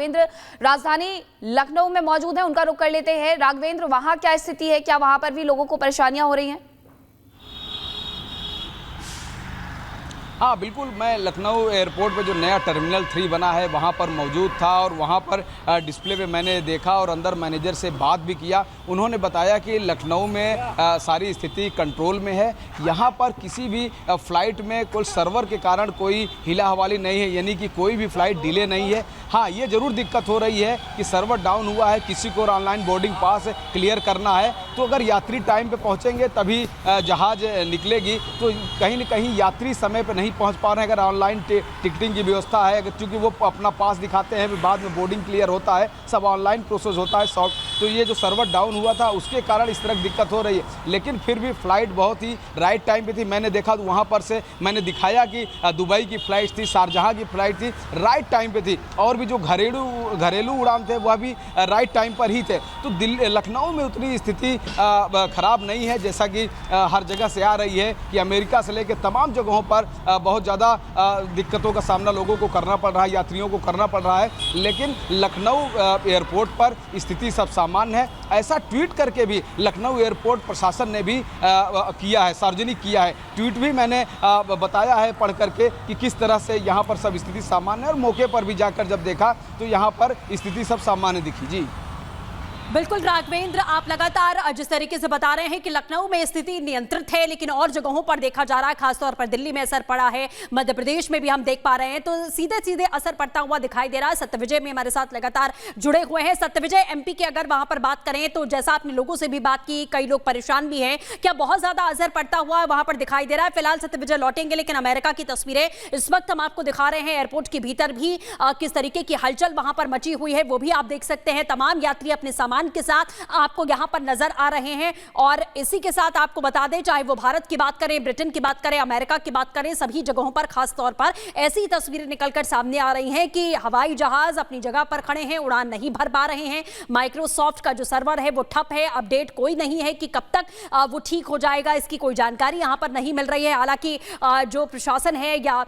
राघवेंद्र राजधानी लखनऊ में मौजूद हैं, उनका रुख कर लेते हैं। राघवेंद्र, वहां क्या स्थिति है? क्या वहां पर भी लोगों को परेशानियां हो रही हैं? हाँ बिल्कुल, मैं लखनऊ एयरपोर्ट पे जो नया टर्मिनल 3 बना है वहाँ पर मौजूद था और वहाँ पर डिस्प्ले पे मैंने देखा और अंदर मैनेजर से बात भी किया। उन्होंने बताया कि लखनऊ में सारी स्थिति कंट्रोल में है। यहाँ पर किसी भी फ़्लाइट में कोई सर्वर के कारण कोई हिला हवाली नहीं है, यानी कि कोई भी फ़्लाइट डिले नहीं है। हाँ, ये ज़रूर दिक्कत हो रही है कि सर्वर डाउन हुआ है, किसी को ऑनलाइन बोर्डिंग पास क्लियर करना है, तो अगर यात्री टाइम पे पहुँचेंगे तभी जहाज़ निकलेगी। तो कहीं न कहीं यात्री समय पर नहीं पहुंच पा रहे हैं। अगर ऑनलाइन टिकटिंग की व्यवस्था है, क्योंकि वो अपना पास दिखाते हैं, बाद में बोर्डिंग क्लियर होता है, सब ऑनलाइन प्रोसेस होता है सॉफ्ट, तो ये जो सर्वर डाउन हुआ था उसके कारण इस तरह की दिक्कत हो रही है। लेकिन फिर भी फ़्लाइट बहुत ही राइट टाइम पे थी। मैंने देखा तो वहाँ पर से मैंने दिखाया कि दुबई की फ़्लाइट थी, शारजहाँ की फ़्लाइट थी, राइट टाइम पे थी, और भी जो घरेलू उड़ान थे वह भी राइट टाइम पर ही थे। तो लखनऊ में उतनी स्थिति ख़राब नहीं है जैसा कि हर जगह से आ रही है कि अमेरिका से लेकर तमाम जगहों पर बहुत ज़्यादा दिक्कतों का सामना लोगों को करना पड़ रहा है, यात्रियों को करना पड़ रहा है। लेकिन लखनऊ एयरपोर्ट पर स्थिति सब सामान्य है। ऐसा ट्वीट करके भी लखनऊ एयरपोर्ट प्रशासन ने भी किया है, सार्वजनिक किया है। ट्वीट भी मैंने बताया है पढ़ करके कि किस तरह से यहाँ पर सब स्थिति सामान्य है, और मौके पर भी जाकर जब देखा तो यहाँ पर स्थिति सब सामान्य दिखी। जी बिल्कुल राघवेंद्र, आप लगातार जिस तरीके से बता रहे हैं कि लखनऊ में स्थिति नियंत्रित है, लेकिन और जगहों पर देखा जा रहा है, खासतौर पर दिल्ली में असर पड़ा है, मध्य प्रदेश में भी हम देख पा रहे हैं, तो सीधे सीधे असर पड़ता हुआ दिखाई दे रहा है। सत्यविजय में हमारे साथ लगातार जुड़े हुए हैं। सत्यविजय, एमपी की अगर वहां पर बात करें तो जैसा आपने लोगों से भी बात की, कई लोग परेशान भी हैं, क्या बहुत ज्यादा असर पड़ता हुआ वहां पर दिखाई दे रहा है? फिलहाल सत्यविजय लौटेंगे, लेकिन अमेरिका की तस्वीरें इस वक्त हम आपको दिखा रहे हैं। एयरपोर्ट के भीतर भी किस तरीके की हलचल वहां पर मची हुई है वो भी आप देख सकते हैं। तमाम यात्री अपने सामान के साथ आपको यहां पर नजर आ रहे हैं, और इसी के साथ आपको बता दें, चाहे वो भारत की बात करें, ब्रिटेन की बात करें, अमेरिका की बात करें, सभी जगहों पर खास तौर पर ऐसी तस्वीरें निकलकर सामने आ रही हैं कि हवाई जहाज अपनी जगह पर खड़े हैं, उड़ान नहीं भर पा रहे हैं। माइक्रोसॉफ्ट का जो सर्वर है वो ठप है, अपडेट कोई नहीं है कि कब तक वो ठीक हो जाएगा, इसकी कोई जानकारी यहां पर नहीं मिल रही है। हालांकि जो प्रशासन है या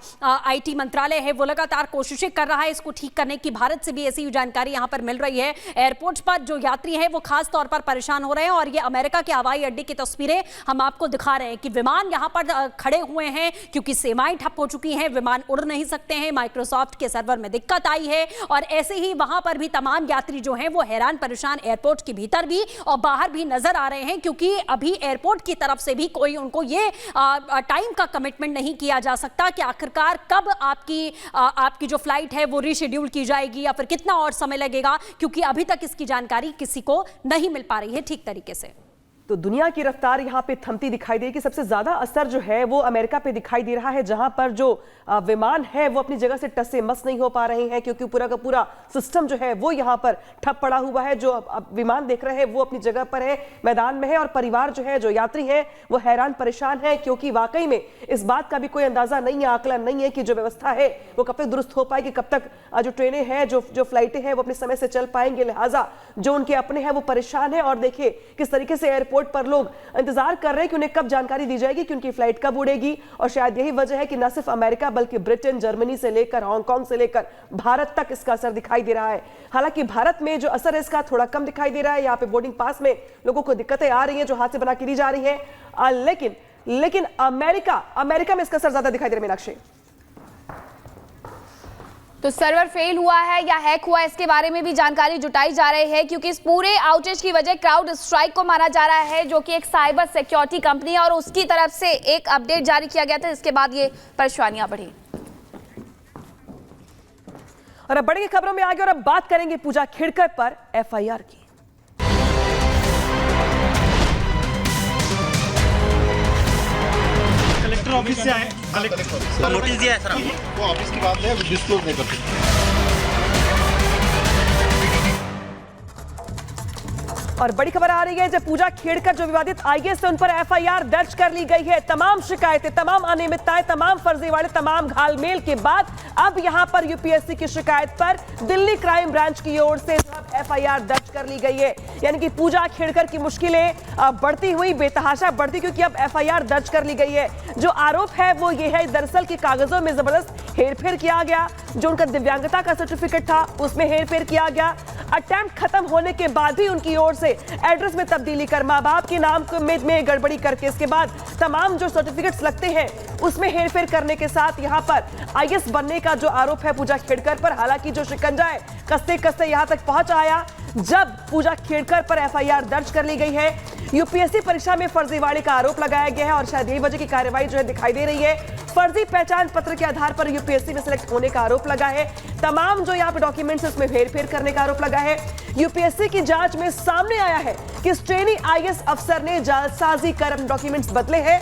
IT मंत्रालय है वो लगातार कोशिशें कर रहा है इसको ठीक करने की। भारत से भी ऐसी जानकारी यहां पर मिल रही है। एयरपोर्ट पर जो यात्री हैं वो खास तौर पर परेशान हो रहे हैं, और ये अमेरिका के हवाई अड्डे की तस्वीरें हम आपको दिखा रहे हैं कि विमान यहां पर खड़े हुए हैं क्योंकि सेवाएं ठप हो चुकी हैं, विमान उड़ नहीं सकते हैं, माइक्रोसॉफ्ट के सर्वर में दिक्कत आई है, और ऐसे ही वहां पर भी तमाम यात्री जो हैं वो हैरान परेशान एयरपोर्ट के भीतर भी और बाहर भी नजर आ रहे हैं, क्योंकि अभी एयरपोर्ट की तरफ से भी कोई उनको ये टाइम का कमिटमेंट नहीं किया जा सकता कि आखिरकार कब आपकी जो फ्लाइट है वो रीशेड्यूल की जाएगी या फिर कितना और समय लगेगा, क्योंकि अभी तक इसकी जानकारी किसी को नहीं मिल पा रही है ठीक तरीके से। तो दुनिया की रफ्तार यहाँ पे थमती दिखाई दे कि सबसे ज्यादा असर जो है वो अमेरिका पे दिखाई दे रहा है, जहां पर जो विमान है वो अपनी जगह से टस से मस नहीं हो पा रहे हैं, क्योंकि पूरा का पूरा सिस्टम जो है वो यहाँ पर ठप पड़ा हुआ है। जो विमान देख रहे हैं वो अपनी जगह पर है, मैदान में है, और परिवार जो है, जो यात्री है वो हैरान परेशान है, क्योंकि वाकई में इस बात का भी कोई अंदाजा नहीं है, आकलन नहीं है कि जो व्यवस्था है वो कब तक दुरुस्त हो पाएगी, कब तक जो ट्रेनें हैं, जो फ्लाइटें हैं वो अपने समय से चल पाएंगे। लिहाजा जो उनके अपने हैं वो परेशान है, और देखिए किस तरीके से एयरपोर्ट पर लोग इंतजार कर रहे हैं कि उन्हें कब जानकारी दी जाएगी कि उनकी फ्लाइट कब उड़ेगी। और शायद यही वजह है कि न सिर्फ अमेरिका बल्कि ब्रिटेन, जर्मनी से लेकर हांगकांग से लेकर भारत तक इसका असर दिखाई दे रहा है। हालांकि भारत में जो असर है इसका थोड़ा कम दिखाई दे रहा है। यहाँ पे बोर्डिंग पास में लोगों को दिक्कतें आ रही हैं जो हाथ से बना के दी जा रही हैं, लेकिन अमेरिका में इसका असर ज्यादा दिखाई दे रहा है। मीनाक्षी, तो सर्वर फेल हुआ है या हैक हुआ, इसके बारे में भी जानकारी जुटाई जा रही है, क्योंकि इस पूरे आउटेज की वजह क्राउड स्ट्राइक को माना जा रहा है, जो कि एक साइबर सिक्योरिटी कंपनी है, और उसकी तरफ से एक अपडेट जारी किया गया था, इसके बाद ये परेशानियां बढ़ी। और अब बढ़ेंगे खबरों में आगे, और अब बात करेंगे पूजा खेड़कर पर FIR की। कलेक्टर ऑफिस से आए, कलेक्टर नोटिस दिया है सर, वो ऑफिस की बात है, डिस्क्लोज नहीं कर सकते। और बड़ी खबर आ रही है, जब पूजा खेड़कर जो विवादित IAS है उन पर FIR दर्ज कर ली गई है। तमाम शिकायतें, तमाम अनियमितताएं, तमाम फर्जीवाड़े, तमाम घालमेल के बाद अब यहां पर UPSC की शिकायत पर दिल्ली क्राइम ब्रांच की ओर से FIR दर्ज कर ली गई है। यानी कि पूजा खेड़कर की मुश्किलें बढ़ती हुई बेतहाशा बढ़ती, क्योंकि अब FIR दर्ज कर ली गई है। जो आरोप है वो ये है, दरअसल के कागजों में जबरदस्त हेरफेर किया गया, जो उनका दिव्यांगता का सर्टिफिकेट था उसमें हेरफेर किया गया। अटेम्प्ट खत्म होने के बाद भी उनकी ओर से एड्रेस में तब्दीली कर माँ बाप के नाम में गड़बड़ी करके इसके बाद तमाम जो सर्टिफिकेट्स लगते हैं उसमें हेरफेर करने के साथ यहाँ पर आईएएस बनने का जो आरोप है पूजा खेड़कर पर, हालांकि जो शिकंजा है कसते कसते यहाँ तक पहुंच आया जब पूजा खेड़कर पर एफआईआर दर्ज कर ली गई है। यूपीएससी परीक्षा में फर्जीवाड़े का आरोप लगाया गया है और शायद यही वजह की कार्रवाई जो है दिखाई दे रही है। फर्जी पहचान पत्र के आधार पर यूपीएससी में सिलेक्ट होने का आरोप लगा है। तमाम जो यहाँ पे डॉक्यूमेंट्स उसमें हेरफेर करने का आरोप लगा है। यूपीएससी की जांच में सामने आया है कि ट्रेनी आईएएस अफसर ने जालसाजी कर अपने डॉक्यूमेंट्स बदले हैं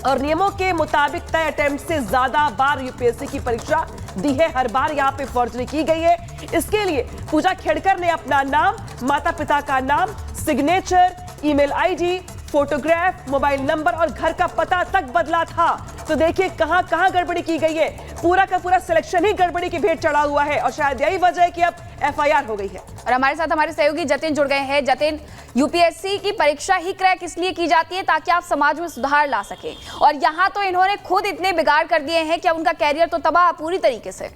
और नियमों के मुताबिक तय अटेम्प्ट से ज्यादा बार यूपीएससी की परीक्षा दी है। हर बार यहाँ पे फॉर्जरी की गई है। इसके लिए पूजा खेड़कर ने अपना नाम, माता पिता का नाम, signature, email ID, photograph, mobile number और घर का पता तक बदला था। तो देखिए कहां कहां गड़बड़ी की गई है। पूरा का पूरा सिलेक्शन ही गड़बड़ी की भेंट चढ़ा हुआ है और शायद यही वजह है कि अब एफआईआर हो गई है। और हमारे साथ हमारे सहयोगी जतिन जुड़ गए हैं। जतिन, यूपीएससी की परीक्षा ही क्रैक इसलिए की जाती है ताकि आप समाज में सुधार ला सकें, और यहाँ तो इन्होंने खुद इतने बिगाड़ कर दिए हैं कि उनका कैरियर तो तबाह पूरी तरीके से।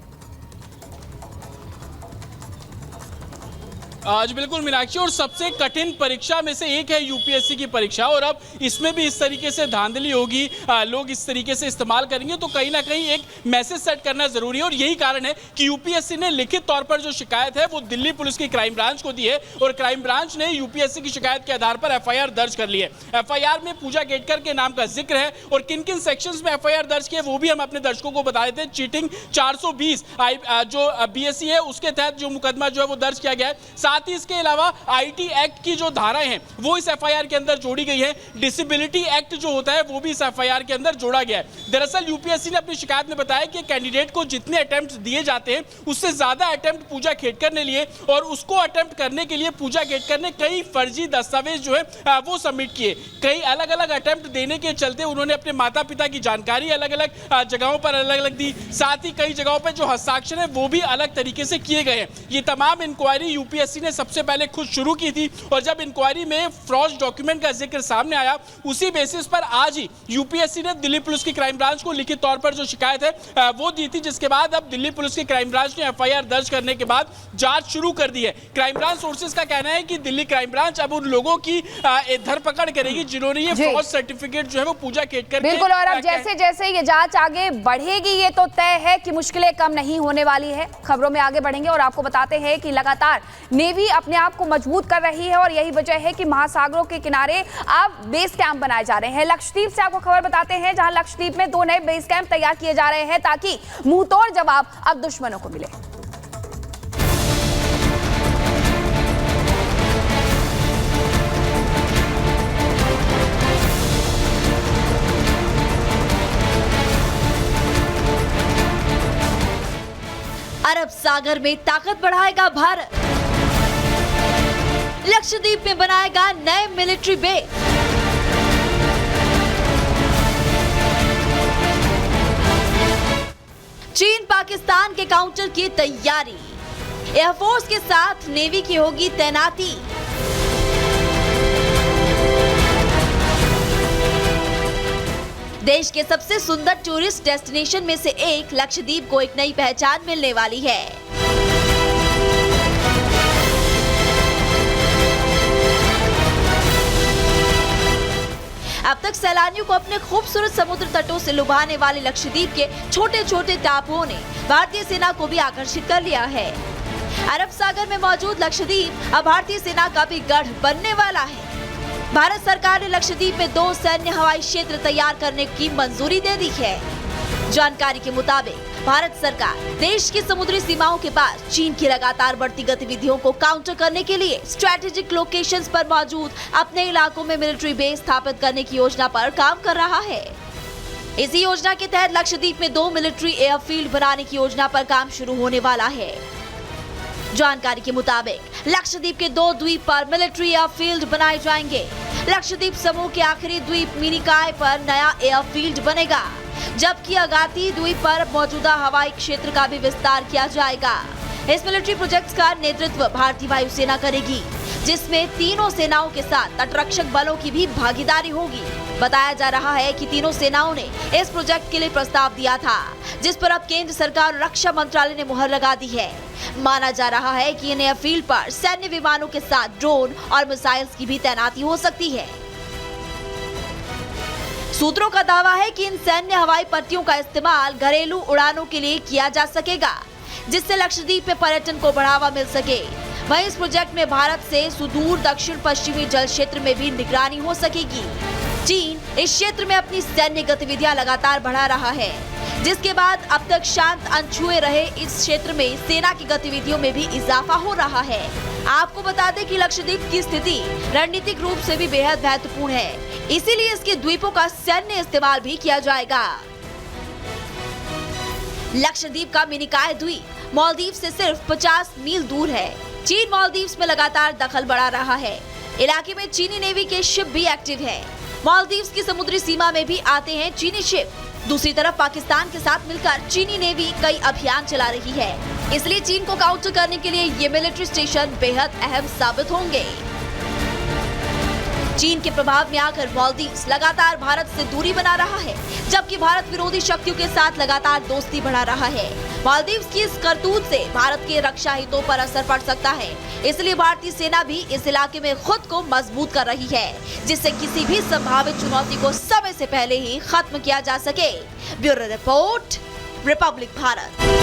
आज बिल्कुल मीनाक्षी, और सबसे कठिन परीक्षा में से एक है यूपीएससी की परीक्षा, और अब इसमें भी इस तरीके से धांधली होगी, लोग इस तरीके से इस्तेमाल करेंगे, तो कहीं ना कहीं एक मैसेज सेट करना जरूरी है। और यही कारण है कि यूपीएससी ने लिखित तौर पर जो शिकायत है वो दिल्ली पुलिस की क्राइम ब्रांच को दी है और क्राइम ब्रांच ने यूपीएससी की शिकायत के आधार पर एफआईआर दर्ज कर ली है। एफआईआर में पूजा केटकर के नाम का जिक्र है और किन किन सेक्शंस में एफआईआर दर्ज किए वो भी हम अपने दर्शकों को बता देते हैं। चीटिंग 420 जो बीएससी है उसके तहत जो मुकदमा जो है वो दर्ज किया गया है। साथ ही इसके अलावा आईटी एक्ट की जो धाराएं हैं वो इस एफआईआर के अंदर जोड़ी गई है। डिसेबिलिटी एक्ट जो होता है वो भी इस एफआईआर के अंदर जोड़ा गया है। दरअसल यूपीएससी ने अपनी शिकायत में बताया कि कैंडिडेट को जितने अटेम्प्ट दिए जाते हैं उससे ज्यादा अटेम्प्ट पूजा खेटकर ने लिए और उसको अटेम्प्ट करने के लिए पूजा खेटकर ने कई फर्जी दस्तावेज जो है वो सबमिट किए। कई अलग अलग अटेम्प्ट देने के चलते उन्होंने अपने माता पिता की जानकारी अलग अलग जगहों पर अलग अलग दी। साथ ही कई जगहों पर जो हस्ताक्षर है वो भी अलग तरीके से किए गए हैं। ये तमाम इंक्वायरी यूपीएससी ने सबसे पहले खुद शुरू की थी और जब इंक्वायरी में फ्रॉड डॉक्यूमेंट का जिक्र सामने आया उसी बेसिस पर आज ही यूपीएससी ने दिल्ली पुलिस की क्राइम ब्रांच को लिखित तौर पर जो शिकायत है वो दी थी, जिसके बाद अब दिल्ली पुलिस की क्राइम ब्रांच ने एफआईआर दर्ज करने के बाद जांच शुरू कर दी है। क्राइम ब्रांच सोर्सेज का कहना है कि दिल्ली क्राइम ब्रांच अब उन लोगों की धरपकड़ करेगी जिन्होंने ये फ्रॉड सर्टिफिकेट जो है वो पूजा केटकर बिल्कुल। और अब जैसे जैसे ये जांच आगे बढ़ेगी ये तो तय है कि मुश्किलें कम नहीं होने वाली है। खबरों में आगे बढ़ेंगे और आपको बताते हैं कि लगातार नेवी अपने आप को मजबूत कर रही है और यही वजह है कि महासागरों के किनारे अब बेस कैंप बनाए जा रहे हैं। लक्षद्वीप से आपको खबर बताते हैं जहां लक्षद्वीप में 2 नए बेस कैंप तैयार किए जा रहे हैं ताकि मुंहतोड़ जवाब अब दुश्मनों को मिले। अरब सागर में ताकत बढ़ाएगा भारत, लक्षद्वीप में बनाएगा नए मिलिट्री बेस। चीन पाकिस्तान के काउंटर की तैयारी, एयरफोर्स के साथ नेवी की होगी तैनाती। देश के सबसे सुंदर टूरिस्ट डेस्टिनेशन में से एक लक्षद्वीप को एक नई पहचान मिलने वाली है। अब तक सैलानियों को अपने खूबसूरत समुद्र तटों से लुभाने वाले लक्षद्वीप के छोटे छोटे टापुओं ने भारतीय सेना को भी आकर्षित कर लिया है। अरब सागर में मौजूद लक्षद्वीप अब भारतीय सेना का भी गढ़ बनने वाला है। भारत सरकार ने लक्षद्वीप में 2 सैन्य हवाई क्षेत्र तैयार करने की मंजूरी दे दी है। जानकारी के मुताबिक भारत सरकार देश की समुद्री सीमाओं के पास चीन की लगातार बढ़ती गतिविधियों को काउंटर करने के लिए स्ट्रैटेजिक लोकेशंस पर मौजूद अपने इलाकों में मिलिट्री बेस स्थापित करने की योजना पर काम कर रहा है। इसी योजना के तहत लक्षद्वीप में 2 मिलिट्री एयरफील्ड बनाने की योजना पर काम शुरू होने वाला है। जानकारी के मुताबिक लक्षद्वीप के 2 द्वीप पर मिलिट्री एयरफील्ड बनाए जाएंगे। लक्षद्वीप समूह के आखिरी द्वीप मिनिकॉय पर नया एयरफील्ड बनेगा, जबकि अगाती द्वीप पर मौजूदा हवाई क्षेत्र का भी विस्तार किया जाएगा। इस मिलिट्री प्रोजेक्ट का नेतृत्व भारतीय वायुसेना करेगी, जिसमें तीनों सेनाओं के साथ तटरक्षक बलों की भी भागीदारी होगी। बताया जा रहा है कि तीनों सेनाओं ने इस प्रोजेक्ट के लिए प्रस्ताव दिया था, जिस पर अब केंद्र सरकार और रक्षा मंत्रालय ने मुहर लगा दी है। माना जा रहा है कि इन एयरफील्ड पर सैन्य विमानों के साथ ड्रोन और मिसाइल्स की भी तैनाती हो सकती है। सूत्रों का दावा है कि इन सैन्य हवाई पट्टियों का इस्तेमाल घरेलू उड़ानों के लिए किया जा सकेगा, जिससे लक्षद्वीप में पर्यटन को बढ़ावा मिल सके। वहीं इस प्रोजेक्ट में भारत से सुदूर दक्षिण पश्चिमी जल क्षेत्र में भी निगरानी हो सकेगी। चीन इस क्षेत्र में अपनी सैन्य गतिविधियां लगातार बढ़ा रहा है, जिसके बाद अब तक शांत अनछुए रहे इस क्षेत्र में सेना की गतिविधियों में भी इजाफा हो रहा है। आपको बता दें कि लक्षद्वीप की स्थिति रणनीतिक रूप से भी बेहद महत्वपूर्ण है, इसीलिए इसके द्वीपों का सैन्य इस्तेमाल भी किया जाएगा। लक्षद्वीप का मिनिकाय द्वीप मालदीव से सिर्फ 50 मील दूर है। चीन मालदीव्स में लगातार दखल बढ़ा रहा है। इलाके में चीनी नेवी के शिप भी एक्टिव है। मालदीव्स की समुद्री सीमा में भी आते हैं चीनी शिप। दूसरी तरफ पाकिस्तान के साथ मिलकर चीनी नेवी कई अभियान चला रही है, इसलिए चीन को काउंटर करने के लिए ये मिलिट्री स्टेशन बेहद अहम साबित होंगे। चीन के प्रभाव में आकर मालदीव्स लगातार भारत से दूरी बना रहा है, जबकि भारत विरोधी शक्तियों के साथ लगातार दोस्ती बढ़ा रहा है। मालदीव्स की इस करतूत से भारत के रक्षा हितों पर असर पड़ सकता है, इसलिए भारतीय सेना भी इस इलाके में खुद को मजबूत कर रही है, जिससे किसी भी संभावित चुनौती को समय से पहले ही खत्म किया जा सके। Bureau report, Republic Bharat.